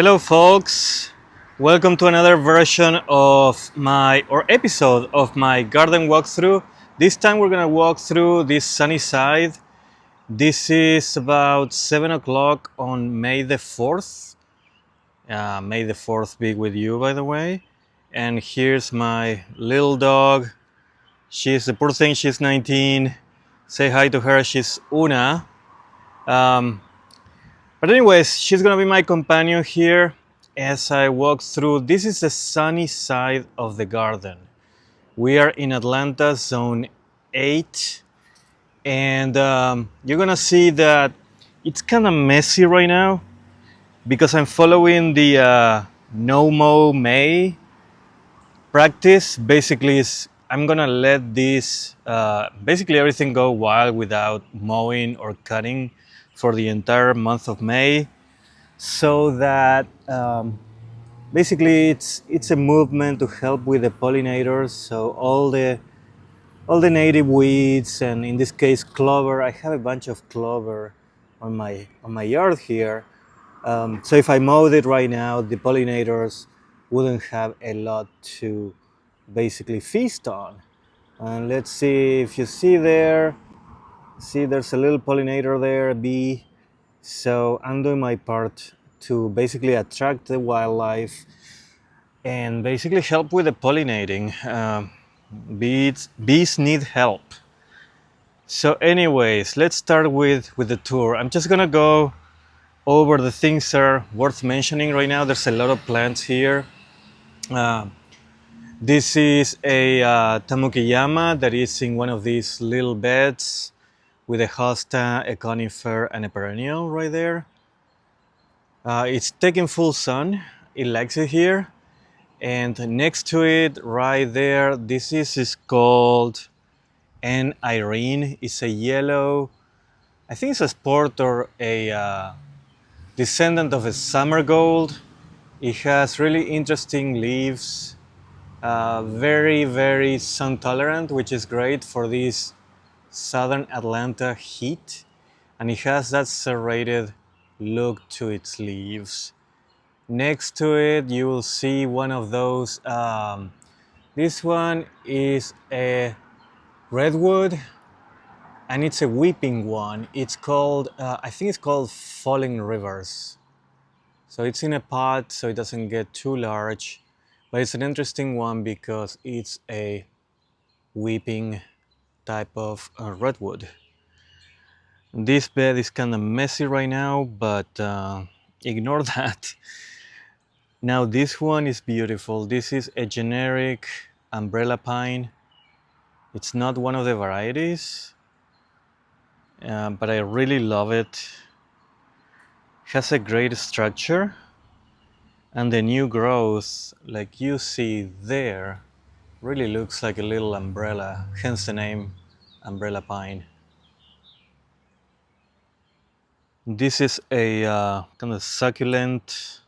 Hello, folks. Welcome to another version of episode of my garden walkthrough. This time we're gonna walk through this sunny side. This is about 7 o'clock on May the 4th. May the 4th be with you, by the way. And here's my little dog. She's the poor thing. She's 19. Say hi to her. She's Una. Um, But anyways, she's gonna be my companion here as I walk through. This is the sunny side of the garden. We are in Atlanta, zone 8, and you're gonna see that it's kind of messy right now because I'm following the no mow May practice. Basically, I'm gonna let this basically everything go wild without mowing or cutting for the entire month of May, so that basically it's a movement to help with the pollinators. So all the native weeds, and in this case clover. I have a bunch of clover on my yard here. So if I mowed it right now, the pollinators wouldn't have a lot to basically feast on. And let's see if you see there. See, there's a little pollinator there, a bee. So I'm doing my part to basically attract the wildlife and basically help with the pollinating. Bees need help. So anyways, let's start with the tour. I'm just gonna go over the things that are worth mentioning right now. There's a lot of plants here. Uh, this is a tamukiyama that is in one of these little beds with a hosta, a conifer, and a perennial right there. It's taking full sun. It likes it here. And next to it, right there, this is called N. Irene. It's a yellow, I think it's a sport or a descendant of a summer gold. It has really interesting leaves, very, very sun tolerant, which is great for this southern Atlanta heat. And it has that serrated look to its leaves. Next to it, you will see one of those. This one is a redwood, and it's a weeping one. It's called, I think it's called Falling Rivers. So it's in a pot, so it doesn't get too large, but it's an interesting one because it's a weeping type of redwood. This bed is kind of messy right now, but ignore that. Now this one is beautiful. This is a generic umbrella pine. It's not one of the varieties, but I really love it. Has a great structure, and the new growth, like you see there, really looks like a little umbrella, hence the name umbrella pine. This is a kind of succulent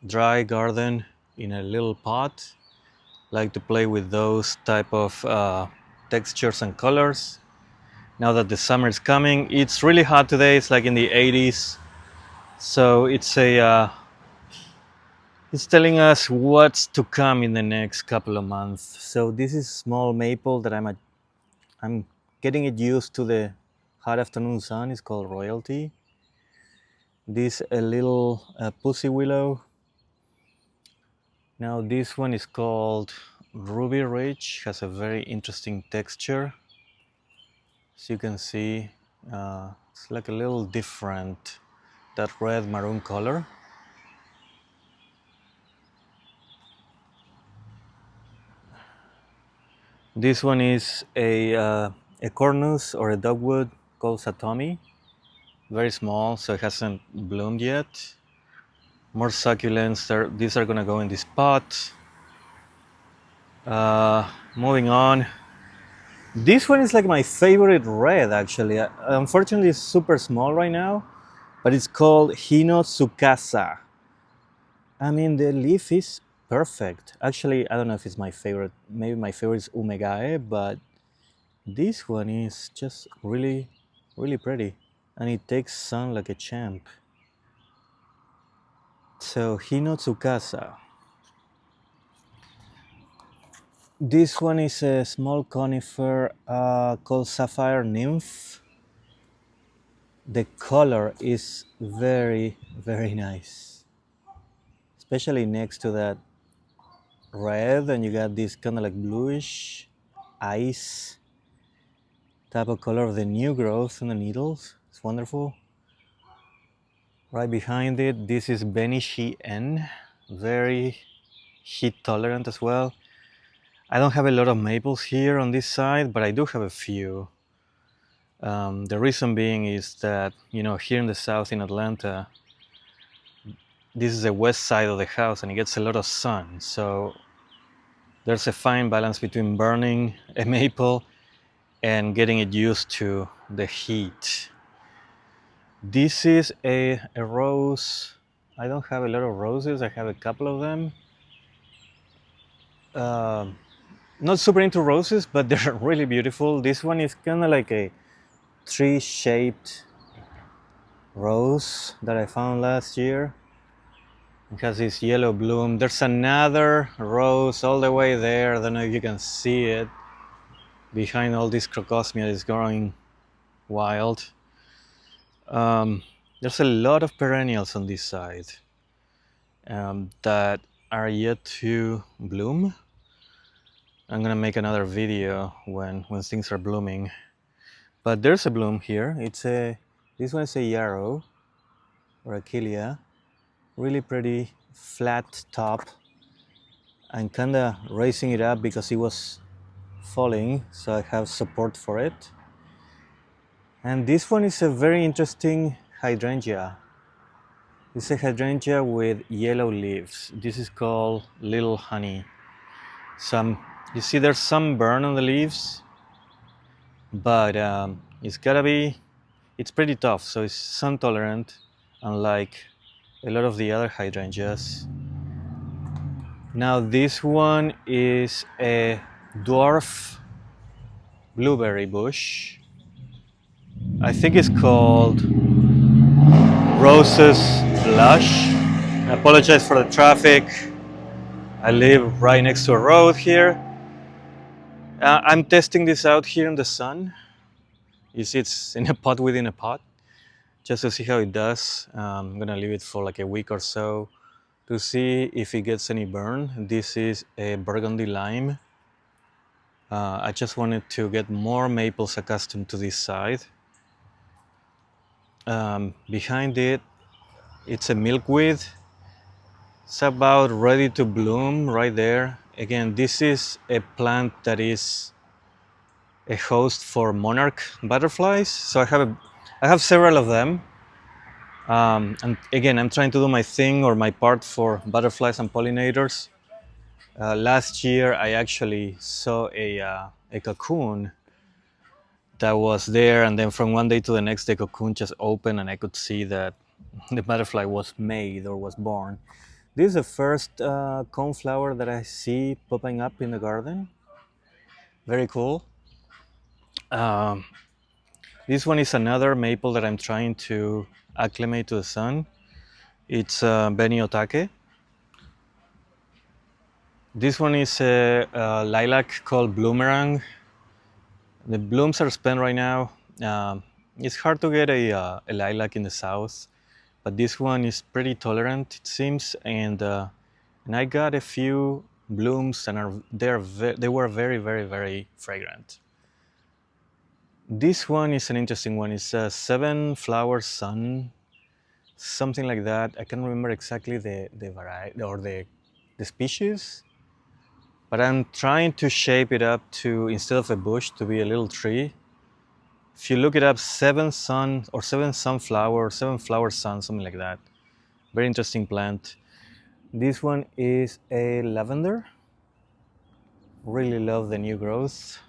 dry garden in a little pot. Like to play with those type of textures and colors. Now that the summer is coming, it's really hot today. It's like in the 80s, so it's telling us what's to come in the next couple of months. So this is small maple that I'm getting it used to the hot afternoon sun. It's called Royalty. This a little pussy willow. Now this one is called Ruby Ridge. Has a very interesting texture. As you can see, it's like a little different, that red maroon color. This one is a cornus or a dogwood called Satomi. Very small, so it hasn't bloomed yet. More succulents. These are gonna go in this pot. Moving on. This one is like my favorite red, actually. Unfortunately, it's super small right now, but it's called Hino Tsukasa. I mean, the leaf is perfect. Actually, I don't know if it's my favorite. Maybe my favorite is Umegae, but this one is just really, really pretty. And it takes sun like a champ. So Hinotsukasa. This one is a small conifer called Sapphire Nymph. The color is very, very nice, especially next to that red, and you got this kind of like bluish ice type of color of the new growth in the needles. It's wonderful. Right behind it, this is Benishi N, very heat tolerant as well. I don't have a lot of maples here on this side, but I do have a few. The reason being is that, here in the south in Atlanta, this is the west side of the house and it gets a lot of sun. So there's a fine balance between burning a maple and getting it used to the heat. This is a rose. I don't have a lot of roses. I have a couple of them. Not super into roses, but they're really beautiful. This one is kind of like a tree-shaped rose that I found last year. It has this yellow bloom. There's another rose all the way there. I don't know if you can see it. Behind all this crocosmia is growing wild. There's a lot of perennials on this side that are yet to bloom. I'm gonna make another video when things are blooming. But there's a bloom here. This one is a yarrow or achillea. Really pretty, flat top. I'm kinda raising it up because it was falling, so I have support for it. And this one is a very interesting hydrangea. It's a hydrangea with yellow leaves. This is called Little Honey. You see there's some burn on the leaves, but it's pretty tough, so it's sun tolerant, unlike a lot of the other hydrangeas. Now this one is a dwarf blueberry bush. I think it's called Rose's Blush. I apologize for the traffic. I live right next to a road here. I'm testing this out here in the sun. You see it's in a pot within a pot, just to see how it does. I'm gonna leave it for like a week or so to see if it gets any burn. This is a burgundy lime. I just wanted to get more maples accustomed to this side. Behind it, it's a milkweed. It's about ready to bloom right there. Again, this is a plant that is a host for monarch butterflies. So I have several of them. And again, I'm trying to do my thing or my part for butterflies and pollinators. Last year, I actually saw a cocoon that was there, and then from one day to the next, the cocoon just opened, and I could see that the butterfly was made or was born. This is the first coneflower that I see popping up in the garden. Very cool. This one is another maple that I'm trying to acclimate to the sun. It's Beniotake. This one is a lilac called Bloomerang. The blooms are spent right now. It's hard to get a lilac in the south, but this one is pretty tolerant, it seems, and I got a few blooms, and they were very, very, very fragrant. This one is an interesting one. It's a 7-flower sun, something like that. I can't remember exactly the variety or the species, but I'm trying to shape it up to, instead of a bush, to be a little tree. If you look it up, 7 sunflower, 7-flower sun, something like that. Very interesting plant. This one is a lavender. Really love the new growth.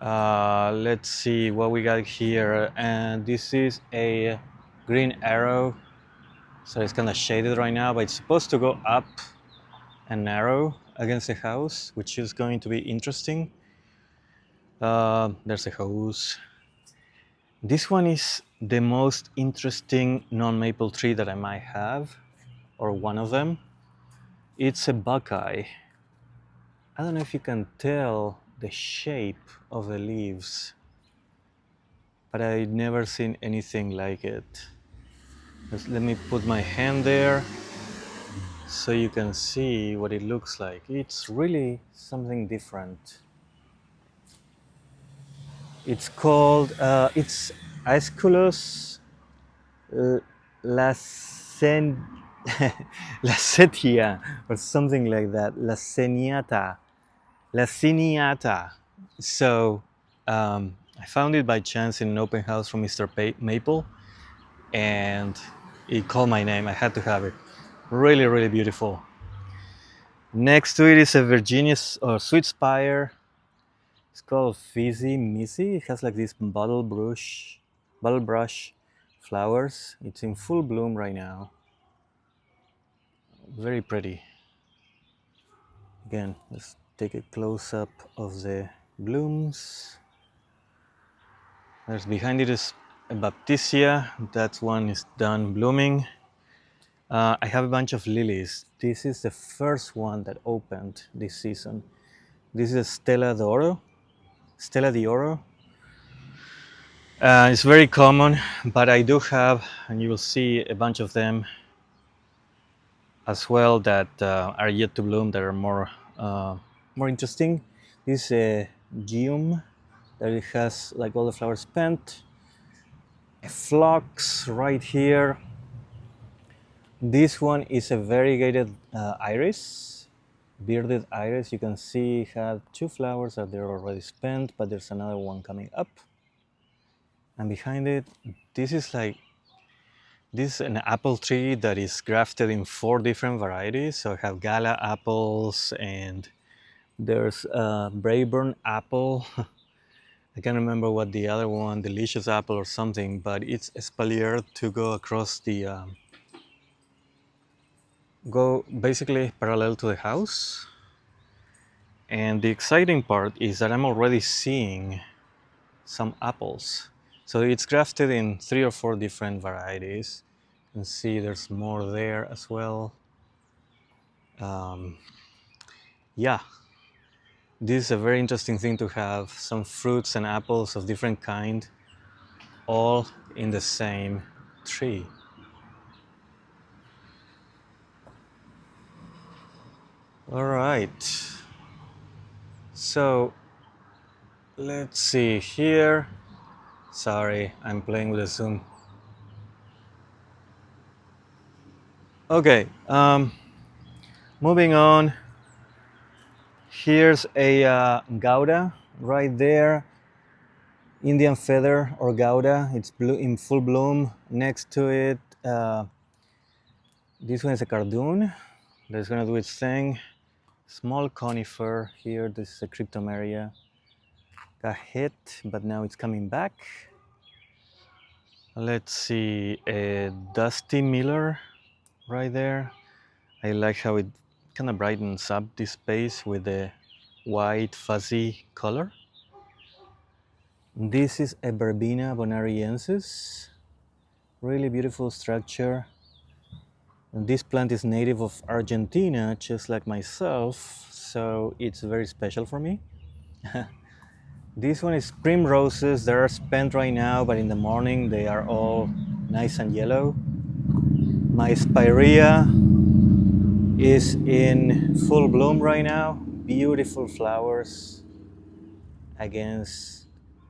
Let's see what we got here. And this is a green arrow. So it's kind of shaded right now, but it's supposed to go up and narrow against the house, which is going to be interesting. There's a hose. This one is the most interesting non-maple tree that I might have. or one of them. It's a buckeye. I don't know if you can tell the shape of the leaves, but I've never seen anything like it. Let me put my hand there so you can see what it looks like. It's really something different. It's called, it's Aesculus uh, lacen- lacetia or something like that. Laciniata. So I found it by chance in an open house from Mr. Maple, and he called my name. I had to have it. Really, really beautiful. Next to it is a Virginia or sweet spire. It's called Fizzy Missy. It has like this bottle brush flowers. It's in full bloom right now. Very pretty. Again, let's take a close up of the blooms. There's behind it is a Baptisia. That one is done blooming. I have a bunch of lilies. This is the first one that opened this season. This is a Stella d'Oro. It's very common, but I do have, and you will see a bunch of them as well that are yet to bloom, that are more interesting. This is a Geum that it has like all the flowers spent. A phlox right here. This one is a variegated iris, bearded iris. You can see it had two flowers that they're already spent, but there's another one coming up. And behind it, this is an apple tree that is grafted in 4 different varieties. So I have Gala apples, and there's Braeburn apple. I can't remember what the other one, Delicious apple or something, but it's espaliered to go across go basically parallel to the house. And the exciting part is that I'm already seeing some apples. So it's grafted in 3 or 4 different varieties. You can see there's more there as well. Yeah, this is a very interesting thing to have some fruits and apples of different kind all in the same tree. All right, so let's see here. Sorry, I'm playing with the Zoom. Okay, moving on. Here's a Gouda right there. Indian feather or Gouda. It's blue in full bloom. Next to it, this one is a cardoon that's gonna do its thing. Small conifer here. This is a cryptomeria. Got hit, but now it's coming back. Let's see, a Dusty Miller right there. I like how it kind of brightens up this space with the white fuzzy color. This is a Verbena bonariensis. Really beautiful structure. And this plant is native of Argentina, just like myself, so it's very special for me. This one is primroses. They're spent right now, but in the morning they are all nice and yellow. My spirea is in full bloom right now. Beautiful flowers against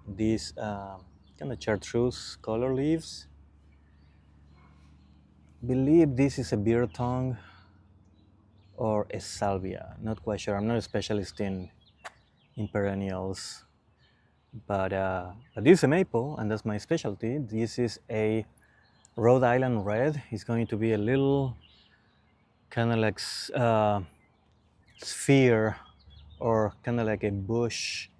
these kind of chartreuse color leaves. Believe this is a beer tongue or a salvia. Not quite sure. I'm not a specialist in perennials, but this is a maple, and that's my specialty. This is a Rhode Island red. It's going to be a little kind of like sphere, or kind of like a bush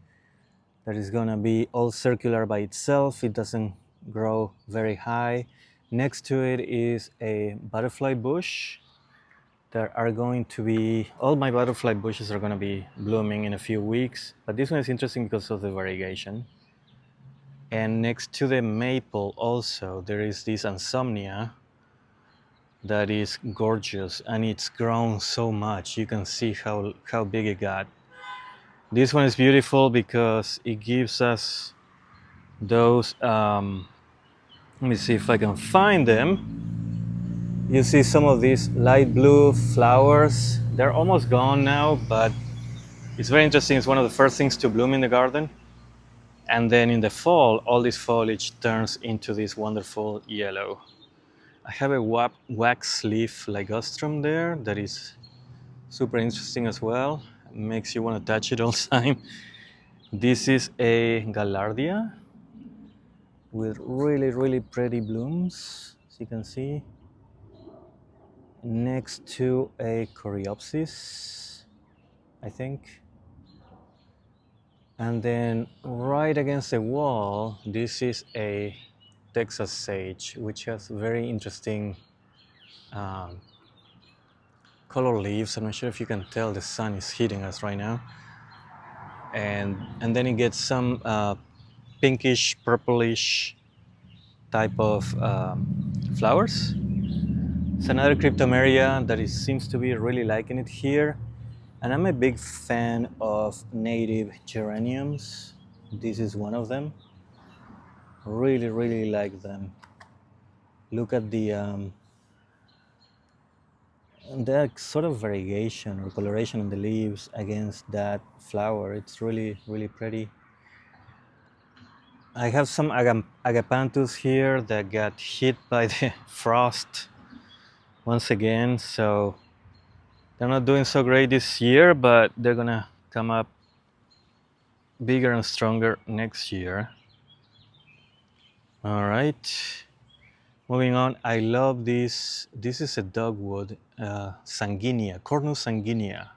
that is going to be all circular by itself. It doesn't grow very high. Next to it is a butterfly bush. There are going to be, all my butterfly bushes are going to be blooming in a few weeks, but this one is interesting because of the variegation. And next to the maple also, there is this Insomnia that is gorgeous, and it's grown so much. You can see how big it got. This one is beautiful because it gives us those let me see if I can find them. You see some of these light blue flowers. They're almost gone now, but it's very interesting. It's one of the first things to bloom in the garden. And then in the fall, all this foliage turns into this wonderful yellow. I have a wax leaf ligustrum there that is super interesting as well. Makes you want to touch it all the time. This is a Gaillardia with really, really pretty blooms, as you can see. Next to a Coreopsis, I think. And then right against the wall, this is a Texas sage, which has very interesting um, color leaves. I'm not sure if you can tell, the sun is hitting us right now. And then it gets some pinkish, purplish type of flowers. It's another cryptomeria that seems to be really liking it here. And I'm a big fan of native geraniums. This is one of them. Really, really like them. Look at that sort of variegation or coloration in the leaves against that flower. It's really, really pretty. I have some agapanthus here that got hit by the frost once again, so they're not doing so great this year, but they're gonna come up bigger and stronger next year. All right, moving on. I love this. This is a dogwood, sanguinea, Cornus sanguinea.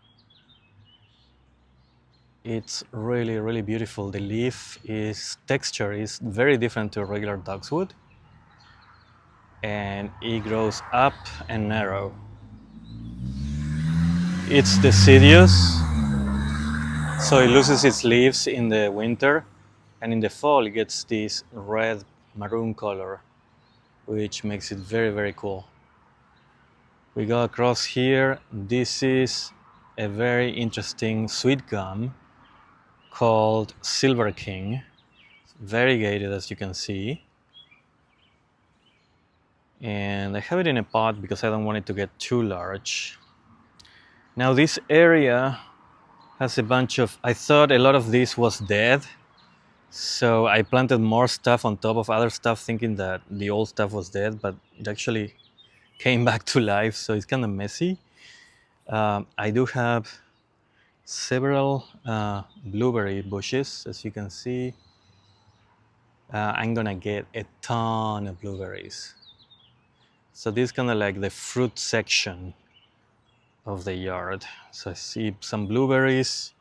It's really, really beautiful. The leaf texture is very different to regular dogwood, and it grows up and narrow. It's deciduous, so it loses its leaves in the winter, and in the fall it gets this red maroon color, which makes it very, very cool. We go across here. This is a very interesting sweet gum called Silver King. It's variegated, as you can see. And I have it in a pot because I don't want it to get too large. Now this area has a bunch of, I thought a lot of this was dead, so I planted more stuff on top of other stuff thinking that the old stuff was dead, but it actually came back to life, so it's kind of messy. I do have several blueberry bushes, as you can see. I'm gonna get a ton of blueberries. So this is kind of like the fruit section of the yard. So I see some blueberries.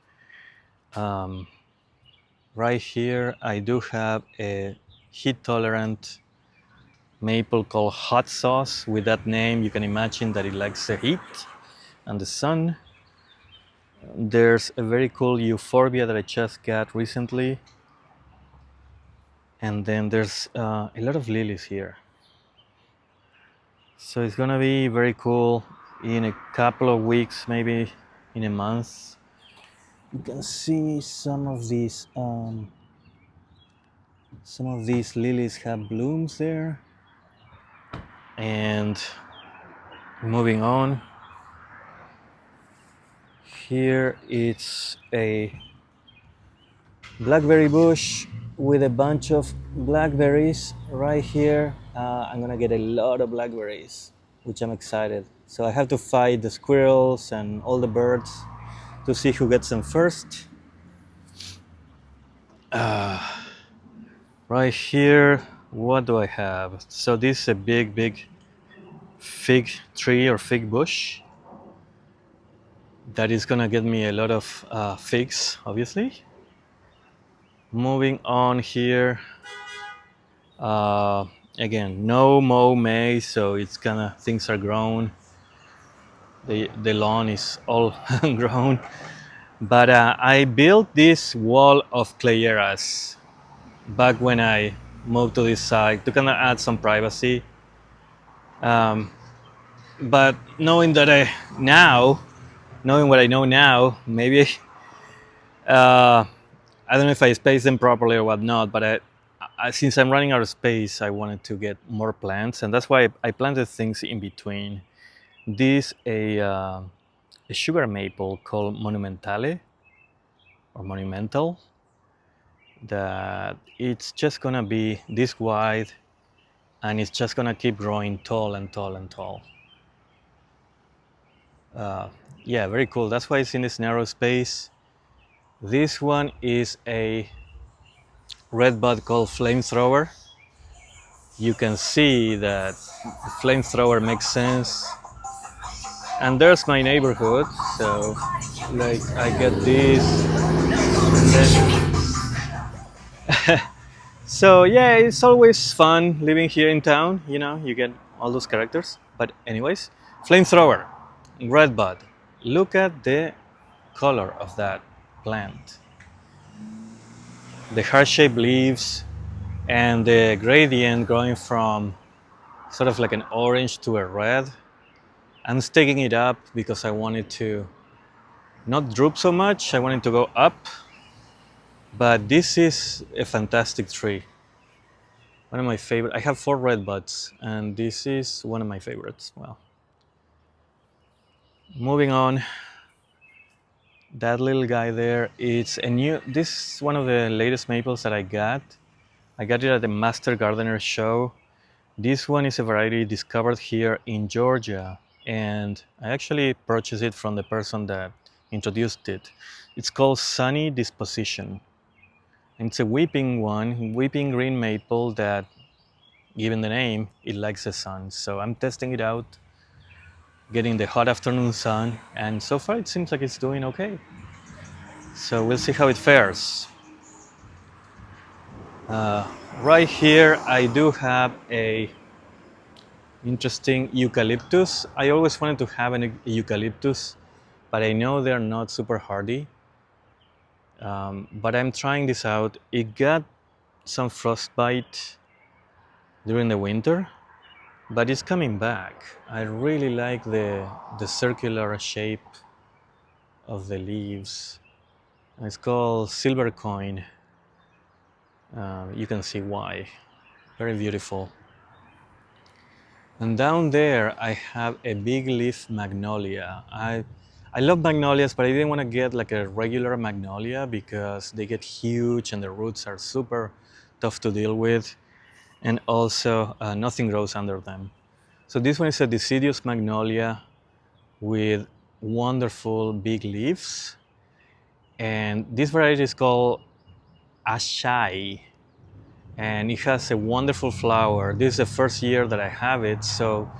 Right here, I do have a heat-tolerant maple called Hot Sauce. With that name, you can imagine that it likes the heat and the sun. There's a very cool euphorbia that I just got recently. And then there's a lot of lilies here. So it's gonna be very cool in a couple of weeks, maybe in a month. You can see some of these lilies have blooms there. And moving on, here it's a blackberry bush with a bunch of blackberries right here. I'm gonna get a lot of blackberries, which I'm excited. So I have to fight the squirrels and all the birds to see who gets them first. Right here, what do I have? So this is a big fig tree or fig bush that is gonna get me a lot of figs, obviously. Moving on here, again, no mow May, so it's things are grown. The lawn is all grown. But I built this wall of clayeras back when I moved to this side to kind of add some privacy. But knowing what I know now, maybe uh, I don't know if I spaced them properly or whatnot. But since I'm running out of space, I wanted to get more plants, and that's why I planted things in between. This a sugar maple called Monumentale or Monumental, that it's just gonna be this wide, and it's just gonna keep growing tall and tall and tall. Uh, yeah, very cool. That's why it's in this narrow space. This one is a redbud called Flamethrower. You can see that Flamethrower makes sense. And there's my neighborhood. So, like, I get this, and then so yeah, it's always fun living here in town. You know, you get all those characters. But anyways, Flamethrower, Redbud. Look at the color of that plant. The heart-shaped leaves and the gradient going from sort of like an orange to a red. I'm staking it up because I wanted to not droop so much. I wanted to go up. But this is a fantastic tree. One of my favorite. I have 4 red buds, and this is one of my favorites. Well, moving on. That little guy there, it's a new. This is one of the latest maples that I got. I got it at the Master Gardener show. This one is a variety discovered here in Georgia, and I actually purchased it from the person that introduced it. It's called Sunny Disposition. And it's a weeping green maple that, given the name, it likes the sun. So I'm testing it out, getting the hot afternoon sun, and so far it seems like it's doing okay. So we'll see how it fares. Right here, I do have a interesting eucalyptus. I always wanted to have an eucalyptus, but I know they're not super hardy. But I'm trying this out. It got some frostbite during the winter, but it's coming back. I really like the circular shape of the leaves. It's called silver coin. You can see why. Very beautiful. And down there, I have a big leaf magnolia. I love magnolias, but I didn't want to get like a regular magnolia because they get huge and the roots are super tough to deal with. And also, nothing grows under them. So this one is a deciduous magnolia with wonderful big leaves. And this variety is called Ashai. And it has a wonderful flower. This is the first year that I have it, so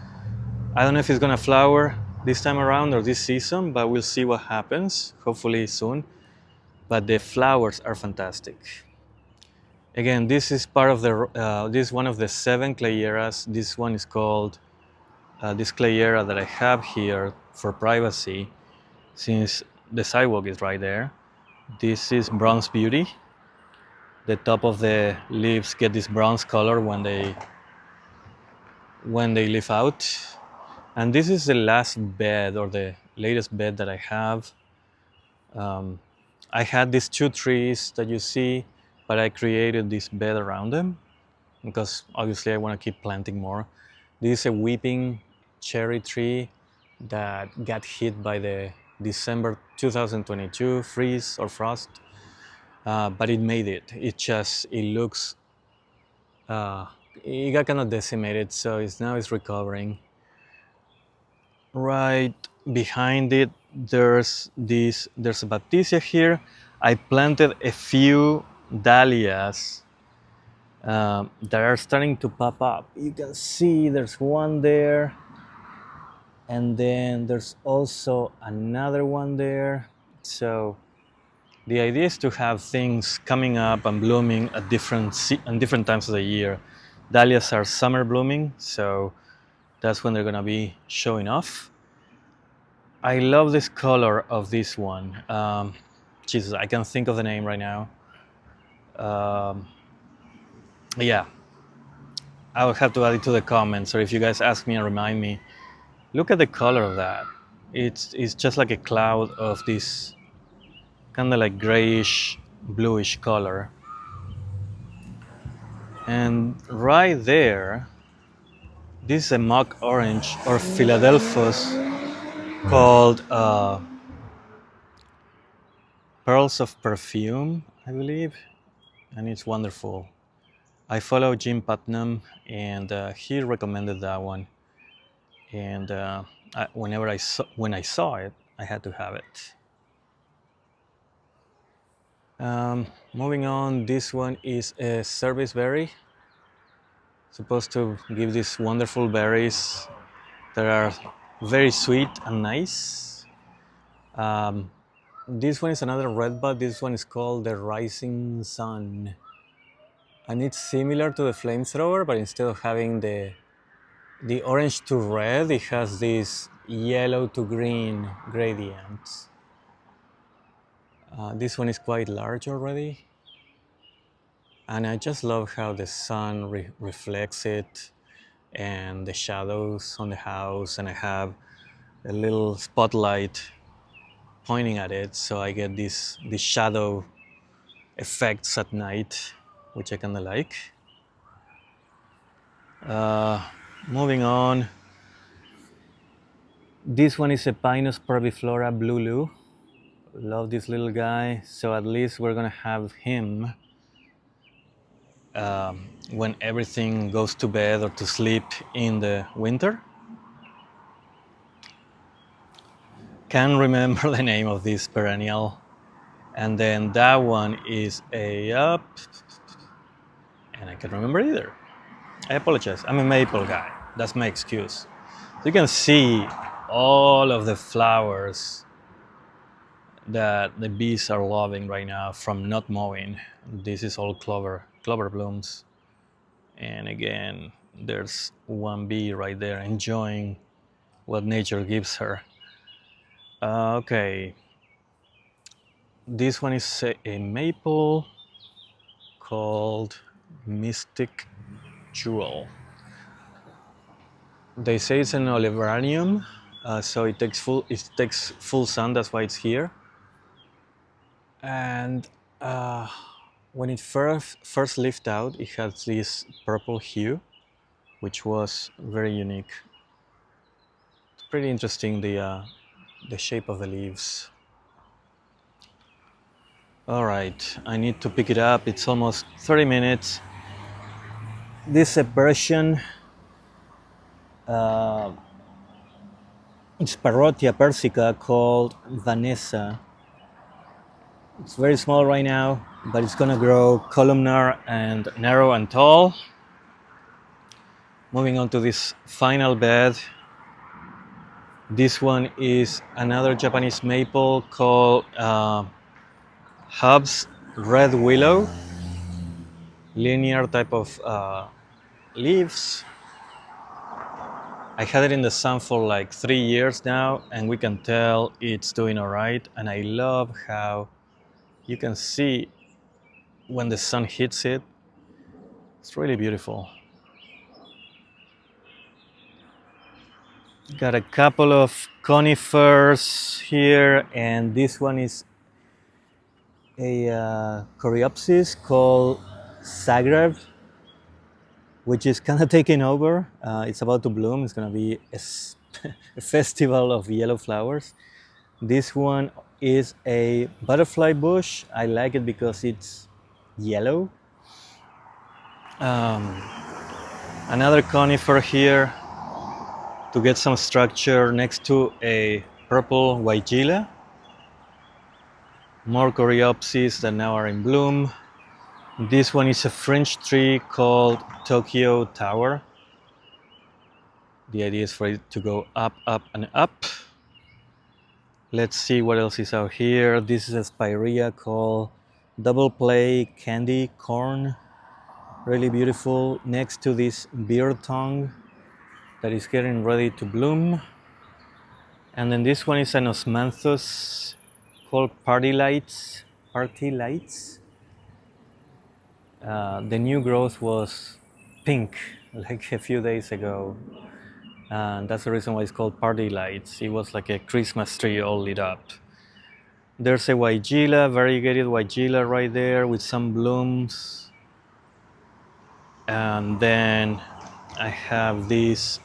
I don't know if it's gonna flower this time around or this season, but we'll see what happens, hopefully soon. But the flowers are fantastic. Again, this is part of this is one of the 7 clayeras. This one is called this clayera that I have here for privacy, since the sidewalk is right there. This is Bronze Beauty. The top of the leaves get this bronze color when they leaf out. And this is the last bed or the latest bed that I have. I had these 2 trees that you see, but I created this bed around them because obviously I want to keep planting more. This is a weeping cherry tree that got hit by the December 2022 freeze or frost, but it made it. It looks, it got kind of decimated, so now it's recovering. Right behind it, there's a baptisia here. I planted a few dahlias that are starting to pop up. You can see there's one there, and then there's also another one there. So the idea is to have things coming up and blooming at different times of the year. Dahlias are summer blooming, so that's when they're gonna be showing off. I love this color of this one. Jesus, I can't think of the name right now. Um, yeah, I will have to add it to the comments, or if you guys ask me and remind me, Look at the color of that. It's just like a cloud of this kind of like grayish, bluish color. And right there, this is a mock orange or Philadelphus called Pearls of Perfume, I believe, and it's wonderful. I follow Jim Putnam, and he recommended that one. And when I saw it, I had to have it. Moving on, this one is a service berry, supposed to give these wonderful berries that are very sweet and nice. Um, this one is another redbud. This one is called the Rising Sun, and it's similar to the flamethrower, but instead of having the orange to red, it has this yellow to green gradients. This one is quite large already, and I just love how the sun reflects it and the shadows on the house, and I have a little spotlight pointing at it, so I get these shadow effects at night, which I kind of like. Uh, Moving on, this one is a Pinus parviflora blulu. Love this little guy, so at least we're gonna have him when everything goes to bed or to sleep in the winter. Can't remember the name of this perennial. And then that one is and I can't remember either. I apologize. I'm a maple guy. That's my excuse. You can see all of the flowers that the bees are loving right now from not mowing. This is all clover blooms. And again, there's one bee right there enjoying what nature gives her. Okay, this one is a maple called Mystic Jewel. They say it's an oliveranium, so it takes full sun. That's why it's here. And when it first leafed out, it had this purple hue, which was very unique. It's pretty interesting, the shape of the leaves. All right, I need to pick it up. It's almost 30 minutes. This is a Persian. It's Parrotia persica called Vanessa. It's very small right now, but it's gonna grow columnar and narrow and tall. Moving on to this final bed. This one is another Japanese maple called Hub's Red Willow. Linear type of leaves. I had it in the sun for like 3 years now, and we can tell it's doing all right. And I love how you can see when the sun hits it. It's really beautiful. Got a couple of conifers here, and this one is a coreopsis called Zagreb, which is kind of taking over. It's about to bloom. It's going to be a festival of yellow flowers. This one is a butterfly bush. I like it because it's yellow. Another conifer here to get some structure next to a purple weigela. More coreopsis that now are in bloom. This one is a French tree called Tokyo Tower. The idea is for it to go up, up, and up. Let's see what else is out here. This is a spirea called Double Play Candy Corn. Really beautiful. Next to this beard tongue that is getting ready to bloom. And then this one is an osmanthus called Party Lights. The new growth was pink like a few days ago. and that's the reason why it's called party lights. It was like a Christmas tree all lit up. There's a Weigela, variegated Weigela right there with some blooms. And then I have this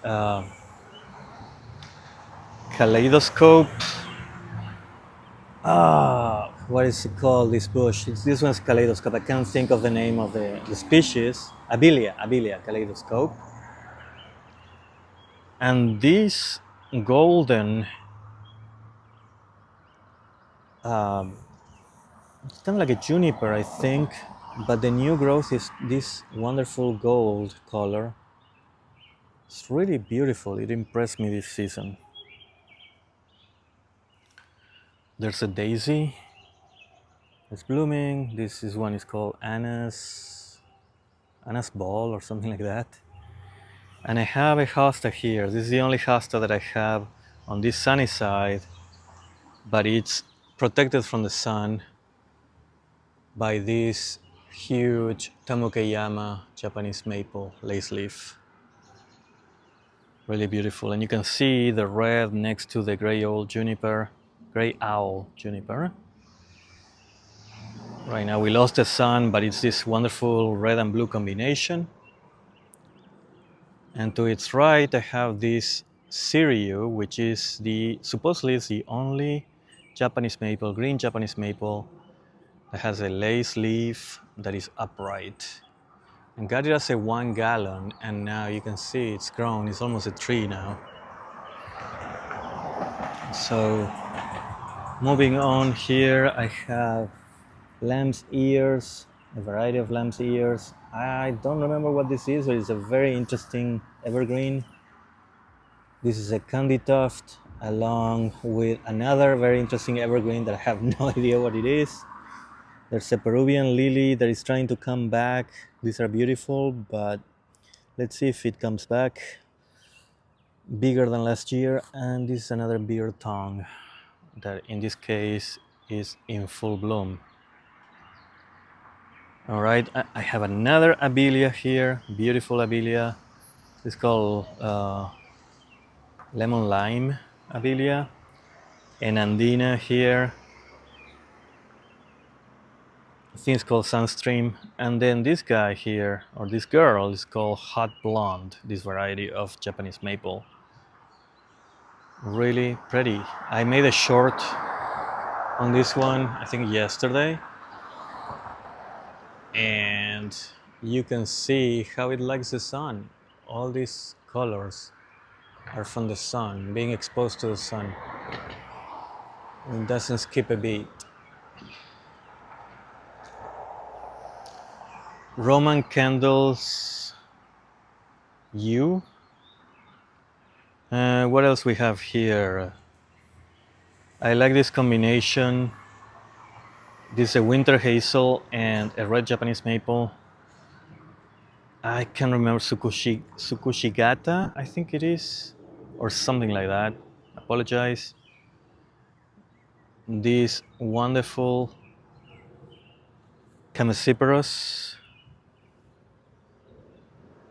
kaleidoscope. What is it called? This bush. This one's kaleidoscope. I can't think of the name of the species. Abelia kaleidoscope. And this golden, it's kind of like a juniper, I think, but the new growth is this wonderful gold color. It's really beautiful. It impressed me this season. There's a daisy. It's blooming. This is one is called Anna's ball or something like that. And I have a hosta here. This is the only hosta that I have on this sunny side, but it's protected from the sun by this huge Tamukeyama Japanese maple lace leaf. Really beautiful. And you can see the red next to the gray owl juniper. Right now we lost the sun, but it's this wonderful red and blue combination. And to its right, I have this Siryu, which is supposedly is the only Japanese maple, green Japanese maple, that has a lace leaf that is upright. And got it as a 1 gallon, and now you can see it's grown. It's almost a tree now. So moving on here, I have lamb's ears, a variety of lamb's ears. I don't remember what this is, but it's a very interesting evergreen. This is a candy tuft along with another very interesting evergreen that I have no idea what it is. There's a Peruvian lily that is trying to come back. These are beautiful, but let's see if it comes back. Bigger than last year. And this is another beard tongue that in this case is in full bloom. All right, I have another Abelia here, beautiful Abelia. It's called lemon lime Abelia. And Andina here. I think it's called Sunstream. And then this guy here, or this girl, is called Hot Blonde, this variety of Japanese maple. Really pretty. I made a short on this one, I think yesterday. And you can see how it likes the sun. All these colors are from the sun, being exposed to the sun. It doesn't skip a beat. Roman candles. What else we have here? I like this combination. This is a winter hazel and a red Japanese maple. I can't remember, Tsukushigata, I think it is, or something like that. Apologize. This wonderful Chamaecyparis.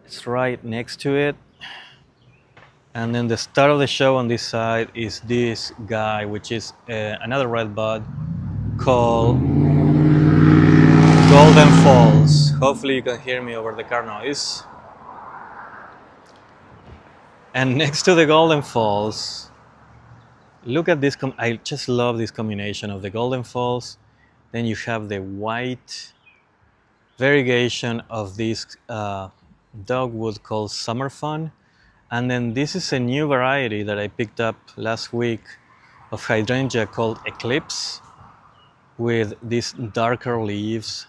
It's right next to it. And then the star of the show on this side is this guy, which is another redbud called Golden Falls. Hopefully you can hear me over the car noise. And next to the Golden Falls, look at this. I just love this combination of the Golden Falls. Then you have the white variegation of this dogwood called Summer Fun. And then this is a new variety that I picked up last week of hydrangea called Eclipse with these darker leaves.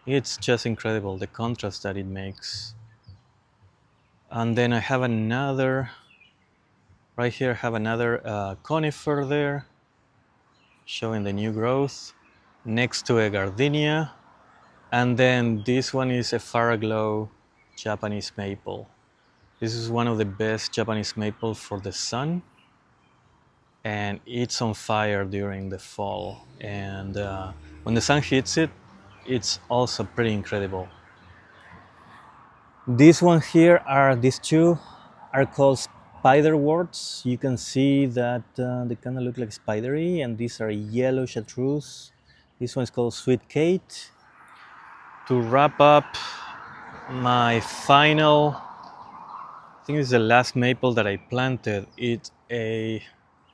It's just incredible, the contrast that it makes. And then I have another, right here I have another conifer there, showing the new growth, next to a gardenia. And then this one is a Faraglow Japanese maple. This is one of the best Japanese maple for the sun, and it's on fire during the fall. And when the sun hits it, it's also pretty incredible. These two are called spiderworts. You can see that they kind of look like spidery, and these are yellow chartreuse. This one is called Sweet Kate. To wrap up my final, I think it's the last maple that I planted. It's a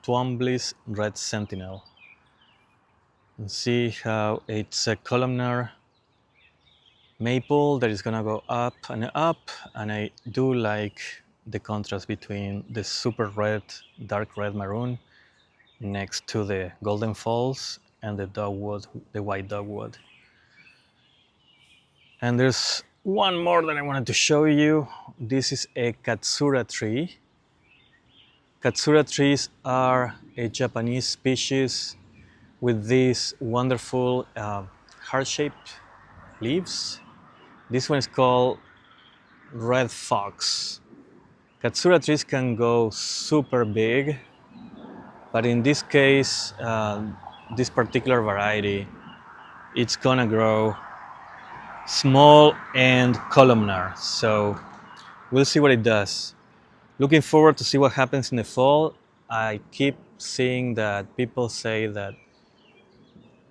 Twombly's Red Sentinel. And see how it's a columnar maple that is gonna go up, and I do like the contrast between the super red, dark red maroon next to the golden falls and the dogwood, the white dogwood. And there's one more that I wanted to show you. This is a katsura tree. Katsura trees are a Japanese species with these wonderful heart-shaped leaves. This one is called red fox. Katsura trees can go super big, but in this case, this particular variety, it's gonna grow small and columnar. So we'll see what it does. Looking forward to see what happens in the fall. I keep seeing that people say that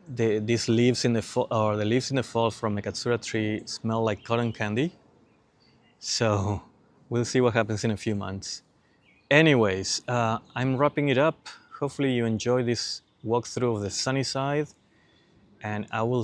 these leaves in the fall, or the leaves in the fall from a katsura tree, smell like cotton candy. So we'll see what happens in a few months. Anyways, I'm wrapping it up. Hopefully you enjoy this walkthrough of the sunny side, and I will